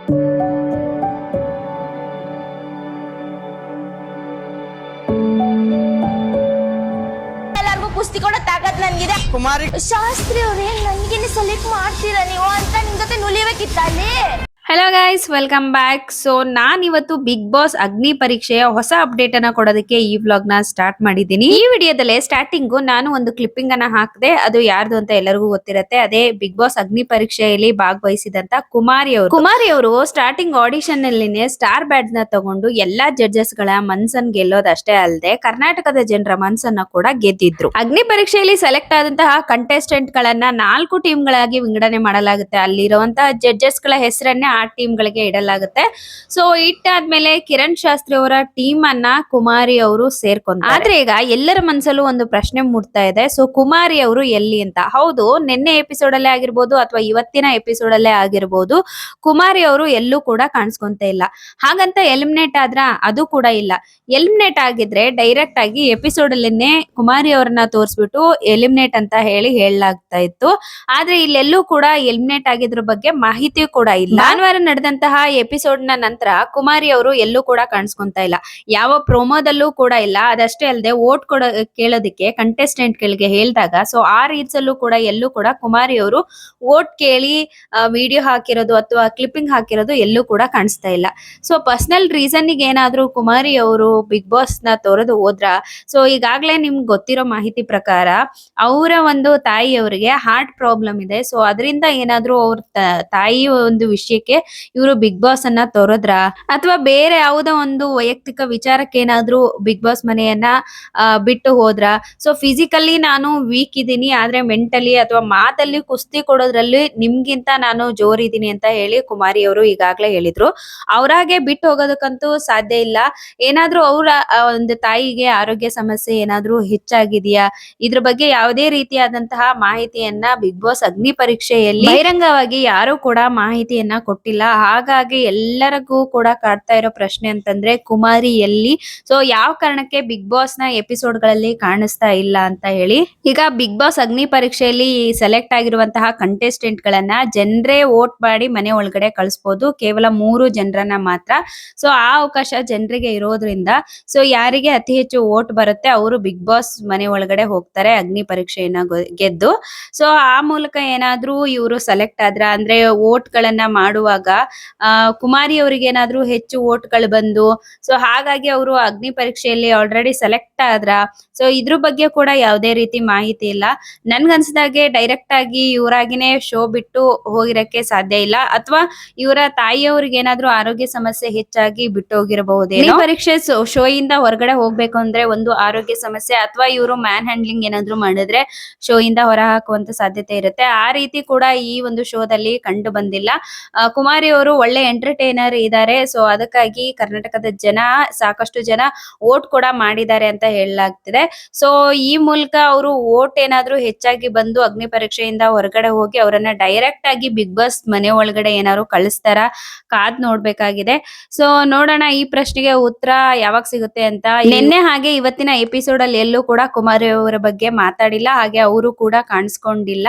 ಎಲ್ಲರಿಗೂ ಕುಸ್ತಿ ಕೊಡೋ ತಾಕತ್ ನನ್ಗಿದೆ. ಕುಮಾರಿ ಶಾಸ್ತ್ರಿ ಅವ್ರೆ, ನನ್ಗೇನೆ ಸೆಲೆಕ್ಟ್ ಮಾಡ್ತೀರಾ ನೀವು ಅಂತ ನಿಮ್ ಜೊತೆ ನುಲಿಬೇಕಿತ್ತ ಅಲ್ಲಿ. Hello guys, welcome back. So ನಾನ್ ಇವತ್ತು ಬಿಗ್ ಬಾಸ್ ಅಗ್ನಿ ಪರೀಕ್ಷೆಯ ಹೊಸ ಅಪ್ಡೇಟ್ ಅನ್ನ ಕೊಡೋದಕ್ಕೆ ಈ ವ್ಲಾಗ್ ನ ಸ್ಟಾರ್ಟ್ ಮಾಡಿದ್ದೀನಿ. ಈ ವಿಡಿಯೋದಲ್ಲಿ ಸ್ಟಾರ್ಟಿಂಗ್ ನಾನು ಒಂದು ಕ್ಲಿಪ್ಪಿಂಗ್ ಅನ್ನ ಹಾಕಿದೆ. ಅದು ಯಾರ್ದು ಅಂತ ಎಲ್ಲರಿಗೂ ಗೊತ್ತಿರುತ್ತೆ. ಅದೇ ಬಿಗ್ ಬಾಸ್ ಅಗ್ನಿ ಪರೀಕ್ಷೆಯಲ್ಲಿ ಭಾಗವಹಿಸಿದಂತ ಕುಮಾರಿ ಅವರು ಸ್ಟಾರ್ಟಿಂಗ್ ಆಡಿಷನ್ ಅಲ್ಲಿನೇ ಸ್ಟಾರ್ ಬ್ಯಾಡ್ಜ್ ನ ತಗೊಂಡು ಎಲ್ಲಾ ಜಡ್ಜಸ್ ಗಳ ಮನ್ಸನ್ ಗೆಲ್ಲೋದಷ್ಟೇ ಅಲ್ಲದೆ ಕರ್ನಾಟಕದ ಜನರ ಮನ್ಸನ್ನ ಕೂಡ ಗೆದ್ದಿದ್ರು. ಅಗ್ನಿ ಪರೀಕ್ಷೆಯಲ್ಲಿ ಸೆಲೆಕ್ಟ್ ಆದಂತಹ ಕಂಟೆಸ್ಟೆಂಟ್ ಗಳನ್ನ 4 ಟೀಮ್ ಗಳಾಗಿ ವಿಂಗಡಣೆ ಮಾಡಲಾಗುತ್ತೆ. ಅಲ್ಲಿರುವಂತಹ ಜಡ್ಜಸ್ ಗಳ ಹೆಸರನ್ನೇ ಆ ಟೀಮ್ ಗಳಿಗೆ ಇಡಲಾಗುತ್ತೆ. ಸೊ ಇಟ್ಟಾದ್ಮೇಲೆ ಕಿರಣ್ ಶಾಸ್ತ್ರಿ ಅವರ ಟೀಮ್ ಅನ್ನ ಕುಮಾರಿ ಅವರು ಸೇರ್ಕೊಂಡ್ರು. ಆದ್ರೆ ಈಗ ಎಲ್ಲರ ಮನಸ್ಸಲ್ಲೂ ಒಂದು ಪ್ರಶ್ನೆ ಮೂಡ್ತಾ ಇದೆ. ಸೊ ಕುಮಾರಿ ಅವರು ಎಲ್ಲಿ ಅಂತ. ಹೌದು, ನಿನ್ನೆ ಎಪಿಸೋಡ್ ಅಲ್ಲೇ ಆಗಿರ್ಬೋದು ಅಥವಾ ಇವತ್ತಿನ ಎಪಿಸೋಡ್ ಅಲ್ಲೇ ಆಗಿರ್ಬೋದು, ಕುಮಾರಿ ಅವರು ಎಲ್ಲೂ ಕೂಡ ಕಾಣಿಸ್ಕೊಂತ ಇಲ್ಲ. ಹಾಗಂತ ಎಲಿಮಿನೇಟ್ ಆದ್ರ ಅದು ಕೂಡ ಇಲ್ಲ. ಎಲಿಮಿನೇಟ್ ಆಗಿದ್ರೆ ಡೈರೆಕ್ಟ್ ಆಗಿ ಎಪಿಸೋಡ್ ಅಲ್ಲೇನೆ ಕುಮಾರಿ ಅವರನ್ನ ತೋರಿಸ್ಬಿಟ್ಟು ಎಲಿಮಿನೇಟ್ ಅಂತ ಹೇಳಲಾಗ್ತಾ ಇತ್ತು. ಆದ್ರೆ ಇಲ್ಲೆಲ್ಲೂ ಕೂಡ ಎಲಿಮಿನೇಟ್ ಆಗಿದ್ರ ಬಗ್ಗೆ ಮಾಹಿತಿ ಕೂಡ ಇಲ್ಲ. ಭಾನುವಾರ ನಡೆದಂತಹ ಎಪಿಸೋಡ್ ನ ನಂತರ ಕುಮಾರಿ ಅವರು ಎಲ್ಲೂ ಕೂಡ ಕಾಣಿಸ್ಕೊಂತ ಇಲ್ಲ. ಯಾವ ಪ್ರೊಮೋದಲ್ಲೂ ಕೂಡ ಇಲ್ಲ. ಅದಷ್ಟೇ ಅಲ್ಲದೆ ವೋಟ್ ಕೇಳೋದಕ್ಕೆ ಕಂಟೆಸ್ಟೆಂಟ್ ಗಳಿಗೆ ಹೇಳಿದಾಗ ಸೊ ಆ ರೀಲ್ಸ್ ಅಲ್ಲೂ ಕೂಡ ಎಲ್ಲೂ ಕೂಡ ಕುಮಾರಿ ಅವರು ವೋಟ್ ಕೇಳಿ ವಿಡಿಯೋ ಹಾಕಿರೋದು ಅಥವಾ ಕ್ಲಿಪ್ಪಿಂಗ್ ಹಾಕಿರೋದು ಎಲ್ಲೂ ಕೂಡ ಕಾಣಿಸ್ತಾ ಇಲ್ಲ. ಸೊ ಪರ್ಸನಲ್ ರೀಸನ್ ಗೆ ಏನಾದ್ರೂ ಕುಮಾರಿ ಅವರು ಬಿಗ್ ಬಾಸ್ ನ ತೋರದು ಹೋದ್ರ, ಸೊ ಈಗಾಗ್ಲೇ ನಿಮ್ಗೆ ಗೊತ್ತಿರೋ ಮಾಹಿತಿ ಪ್ರಕಾರ ಅವರ ಒಂದು ತಾಯಿಯವರಿಗೆ ಹಾರ್ಟ್ ಪ್ರಾಬ್ಲಮ್ ಇದೆ. ಸೊ ಅದರಿಂದ ಏನಾದ್ರೂ ಅವ್ರ ತಾಯಿ ಒಂದು ವಿಷಯಕ್ಕೆ ಇವರು ಬಿಗ್ ಬಾಸ್ ಅನ್ನ ತೋರದ್ರ ಅಥವಾ ಬೇರೆ ಯಾವುದೋ ಒಂದು ವೈಯಕ್ತಿಕ ವಿಚಾರಕ್ಕೆ ಏನಾದ್ರೂ ಬಿಗ್ ಬಾಸ್ ಮನೆಯನ್ನ ಬಿಟ್ಟು ಹೋದ್ರ. ಸೊ ಫಿಸಿಕಲಿ ನಾನು ವೀಕ್ ಇದೀನಿ, ಆದ್ರೆ ಮೆಂಟಲಿ ಅಥವಾ ಮಾತಲ್ಲಿ ಕುಸ್ತಿ ಕೊಡೋದ್ರಲ್ಲಿ ನಿಮ್ಗಿಂತ ನಾನು ಜೋರಿದೀನಿ ಅಂತ ಹೇಳಿ ಕುಮಾರಿ ಅವರು ಈಗಾಗ್ಲೇ ಹೇಳಿದ್ರು. ಅವರಾಗೆ ಬಿಟ್ಟು ಹೋಗೋದಕ್ಕಂತೂ ಸಾಧ್ಯ ಇಲ್ಲ. ಏನಾದ್ರೂ ಅವರ ಒಂದು ತಾಯಿಗೆ ಆರೋಗ್ಯ ಸಮಸ್ಯೆ ಏನಾದ್ರೂ ಹೆಚ್ಚಾಗಿದೆಯಾ, ಇದ್ರ ಬಗ್ಗೆ ಯಾವುದೇ ರೀತಿಯಾದಂತಹ ಮಾಹಿತಿಯನ್ನ ಬಿಗ್ ಬಾಸ್ ಅಗ್ನಿ ಪರೀಕ್ಷೆಯಲ್ಲಿ ಬಹಿರಂಗವಾಗಿ ಯಾರು ಕೂಡ ಮಾಹಿತಿಯನ್ನ ಕೊಟ್ಟಿಲ್ಲ. ಹಾಗಾಗಿ ಎಲ್ಲರಿಗೂ ಕೂಡ ಕಾಡ್ತಾ ಇರೋ ಪ್ರಶ್ನೆ ಅಂತಂದ್ರೆ ಕುಮಾರಿ ಎಲ್ಲಿ, ಸೊ ಯಾವ ಕಾರಣಕ್ಕೆ ಬಿಗ್ ಬಾಸ್ ನ ಎಪಿಸೋಡ್ ಗಳಲ್ಲಿ ಕಾಣಿಸ್ತಾ ಇಲ್ಲ ಅಂತ ಹೇಳಿ. ಈಗ ಬಿಗ್ ಬಾಸ್ ಅಗ್ನಿ ಪರೀಕ್ಷೆಯಲ್ಲಿ ಸೆಲೆಕ್ಟ್ ಆಗಿರುವಂತಹ ಕಂಟೆಸ್ಟೆಂಟ್ ಗಳನ್ನ ಜನರೇ ವೋಟ್ ಮಾಡಿ ಮನೆ ಒಳಗಡೆ ಕಳಿಸಬಹುದು. ಕೇವಲ 3 ಜನರನ್ನ ಮಾತ್ರ. ಸೊ ಆ ಅವಕಾಶ ಜನರಿಗೆ ಇರೋದ್ರಿಂದ ಸೊ ಯಾರಿಗೆ ಅತಿ ಹೆಚ್ಚು ವೋಟ್ ಬರುತ್ತೆ ಅವರು ಬಿಗ್ ಬಾಸ್ ಮನೆ ಒಳಗಡೆ ಹೋಗ್ತಾರೆ ಅಗ್ನಿ ಪರೀಕ್ಷೆಯನ್ನ ಗೆದ್ದು. ಸೊ ಆ ಮೂಲಕ ಏನಾದ್ರೂ ಇವರು ಸೆಲೆಕ್ಟ್ ಆದ್ರ ಅಂದ್ರೆ ವೋಟ್ ಗಳನ್ನ ಮಾಡುವಾಗ ಕುಮಾರಿ ಅವರಿಗೆ ಏನಾದ್ರೂ ಹೆಚ್ಚು ವೋಟ್ ಗಳು ಬಂದು ಸೊ ಹಾಗಾಗಿ ಅವರು ಅಗ್ನಿ ಪರೀಕ್ಷೆಯಲ್ಲಿ ಆಲ್ರೆಡಿ ಸೆಲೆಕ್ಟ್ ಆದ್ರ, ಸೊ ಇದ್ರ ಬಗ್ಗೆ ಕೂಡ ಯಾವುದೇ ರೀತಿ ಮಾಹಿತಿ ಇಲ್ಲ. ನನ್ಗನ್ಸಿದಾಗೆ ಡೈರೆಕ್ಟ್ ಆಗಿ ಇವರಾಗಿನೇ ಶೋ ಬಿಟ್ಟು ಹೋಗಿರಕ್ಕೆ ಸಾಧ್ಯ ಇಲ್ಲ. ಅಥವಾ ಇವರ ತಾಯಿಯವ್ರಿಗೆ ಏನಾದ್ರೂ ಆರೋಗ್ಯ ಸಮಸ್ಯೆ ಹೆಚ್ಚಾಗಿ ಬಿಟ್ಟು ಹೋಗಿರಬಹುದೇ. ಪರೀಕ್ಷೆ ಶೋ ಇಂದ ಹೊರಗಡೆ ಹೋಗ್ಬೇಕು ಅಂದ್ರೆ ಒಂದು ಆರೋಗ್ಯ ಸಮಸ್ಯೆ ಅಥವಾ ಇವರು ಮ್ಯಾನ್ ಹ್ಯಾಂಡ್ಲಿಂಗ್ ಏನಾದ್ರೂ ಮಾಡಿದ್ರೆ ಶೋ ಇಂದ ಹೊರ ಹಾಕುವಂತ ಸಾಧ್ಯತೆ ಇರುತ್ತೆ. ಆ ರೀತಿ ಕೂಡ ಈ ಒಂದು ಶೋದಲ್ಲಿ ಕಂಡು ಬಂದಿಲ್ಲ. ಕುಮಾರಿ ಅವರು ಒಳ್ಳೆ ಎಂಟರ್ಟೈನರ್ ಇದ್ದಾರೆ. ಸೊ ಅದಕ್ಕಾಗಿ ಕರ್ನಾಟಕದ ಜನ ಸಾಕಷ್ಟು ಜನ ವೋಟ್ ಕೂಡ ಮಾಡಿದ್ದಾರೆ ಅಂತ ಹೇಳಲಾಗ್ತಿದೆ. ಸೊ ಈ ಮೂಲಕ ಅವರು ವೋಟ್ ಏನಾದ್ರೂ ಹೆಚ್ಚಾಗಿ ಬಂದು ಅಗ್ನಿ ಪರೀಕ್ಷೆಯಿಂದ ಹೊರಗಡೆ ಹೋಗಿ ಅವರನ್ನ ಡೈರೆಕ್ಟ್ ಆಗಿ ಬಿಗ್ ಬಾಸ್ ಮನೆ ಒಳಗಡೆ ಏನಾದ್ರು ಕಳಿಸ್ತಾರ, ಕಾದ್ ನೋಡ್ಬೇಕಾಗಿದೆ. ಸೊ ನೋಡೋಣ ಈ ಪ್ರಶ್ನೆಗೆ ಉತ್ತರ ಯಾವಾಗ ಸಿಗುತ್ತೆ ಅಂತ. ನಿನ್ನೆ ಹಾಗೆ ಇವತ್ತಿನ ಎಪಿಸೋಡ್ ಅಲ್ಲಿ ಎಲ್ಲೂ ಕೂಡ ಕುಮಾರಿ ಅವರ ಬಗ್ಗೆ ಮಾತಾಡಿಲ್ಲ, ಹಾಗೆ ಅವರು ಕೂಡ ಕಾಣಿಸ್ಕೊಂಡಿಲ್ಲ.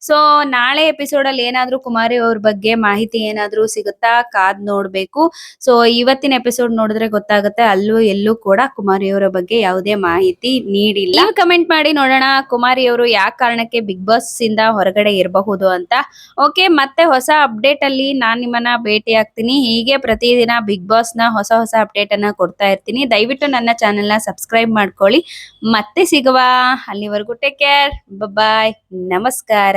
ಸೊ ನಾಳೆ ಎಪಿಸೋಡ್ ಅಲ್ಲಿ ಏನಾದ್ರೂ ಕುಮಾರಿ ಅವ್ರ ಬಗ್ಗೆ ಮಾಹಿತಿ ಏನಾದ್ರೂ ಸಿಗುತ್ತಾ ಕಾದ್ ನೋಡ್ಬೇಕು. ಸೊ ಇವತ್ತಿನ ಎಪಿಸೋಡ್ ನೋಡಿದ್ರೆ ಗೊತ್ತಾಗುತ್ತೆ. ಅಲ್ಲೂ ಎಲ್ಲೂ ಕೂಡ ಕುಮಾರಿ ಅವರ ಬಗ್ಗೆ ಯಾವುದೇ ಮಾಹಿತಿ ನೀಡಿಲ್ಲ. ಕಮೆಂಟ್ ಮಾಡಿ ನೋಡೋಣ ಕುಮಾರಿ ಅವರು ಯಾವ ಕಾರಣಕ್ಕೆ ಬಿಗ್ ಬಾಸ್ ಇಂದ ಹೊರಗಡೆ ಇರಬಹುದು ಅಂತ. ಓಕೆ, ಮತ್ತೆ ಹೊಸ ಅಪ್ಡೇಟ್ ಅಲ್ಲಿ ನಾನ್ ನಿಮ್ಮನ್ನ ಭೇಟಿ ಆಗ್ತೀನಿ. ಹೀಗೆ ಪ್ರತಿದಿನ ಬಿಗ್ ಬಾಸ್ ನ ಹೊಸ ಅಪ್ಡೇಟ್ ಅನ್ನ ಕೊಡ್ತಾ ಇರ್ತೀನಿ. ದಯವಿಟ್ಟು ನನ್ನ ಚಾನೆಲ್ ನ ಸಬ್ಸ್ಕ್ರೈಬ್ ಮಾಡ್ಕೊಳ್ಳಿ. ಮತ್ತೆ ಸಿಗುವ, ಅಲ್ಲಿವರೆಗೂ ಟೇಕ್ ಕೇರ್, ಬಾಯ್, ನಮಸ್ಕಾರ.